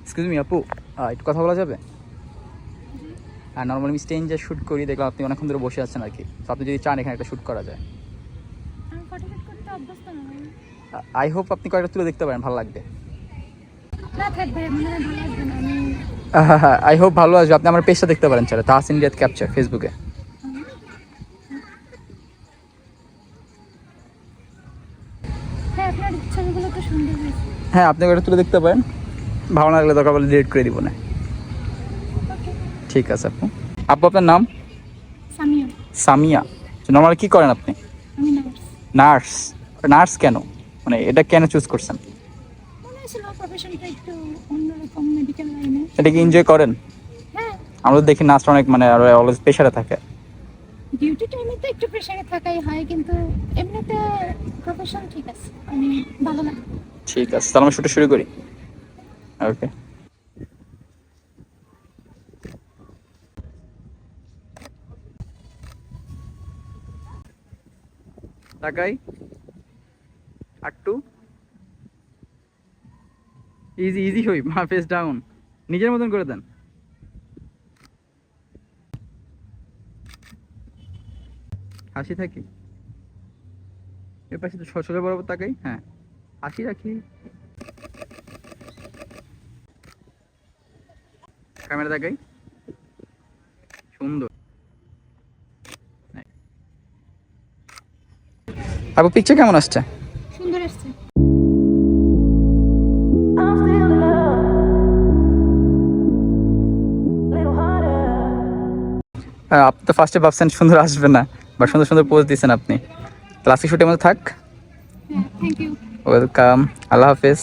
Excuse me আপু, একটু কথা বলা যাবে? হ্যাঁ, নর্মালি আমি স্টেঞ্জে শ্যুট করি, দেখলাম আপনি অনেকক্ষণ ধরে বসে আছেন আর কি। তো আপনি যদি চান এখানে একটা শ্যুট করা যায়। আমি ফটোশুট করতে অভ্যস্ত না। আই হোপ আপনি কয়েকটা তুলে দেখতে পারেন, ভালো লাগবে। না থাক ভাই, মনে হয় ভালো লাগবে না। আমি হ্যাঁ, আই হোপ ভালো আসবে। আপনি আমার পেজটা দেখতে পারেন, চাইলে তাহসিন রিয়াদ ক্যাপচার ফেসবুকে। হ্যাঁ, আপনার ছবিগুলো তো সুন্দর হয়েছে। হ্যাঁ, আপনি কয়েকটা তুলে দেখতে পারেন, ভালো না লাগলে দরকার বলে ডিলিট করে দিব না। ওকে। ঠিক আছে আপু। আপু আপনার নাম? সামিয়া। সামিয়া। নর্মালি কী করেন আপনি? আমি নার্স। নার্স? নার্স কেন, মানে এটা কেন চুজ করছেন? মনে হয়েছিল প্রফেশনটা একটু অন্যরকম, মেডিকেল লাইনে। এটা কি এনজয় করেন? হ্যাঁ, আমরা তো দেখি নার্স অনেক মানে আর অলওয়েজ প্রেশারে থাকে। ডিউটি টাইমে তো একটু প্রেশারে থাকাই হয়, কিন্তু এমনিতে প্রফেশন ঠিক আছে, আমি ভালো লাগে। ঠিক আছে, তাহলে আমরা শুটে শুরু করি। ওকে। তাকাই একটু ইজি ইজি হই, মা ফেস ডাউন, নিজের মতন করে দেন। হাসি থাকি, এর পাশে তো সোজা বরাবর তাকাই। হ্যাঁ, হাসি রাখি, ক্যামেরা তাকাই, সুন্দর। আপু পিকচার কেমন আসছে? সুন্দর আসছে। আপনি তো ফার্স্টে ভাবছেন সুন্দর আসবে না, বা সুন্দর সুন্দর পোজ দিয়েছেন আপনি। ক্লাসিক শুটের মধ্যে থাক। হ্যাঁ, থ্যাংক ইউ। ওয়েলকাম, আল্লাহ হাফেজ।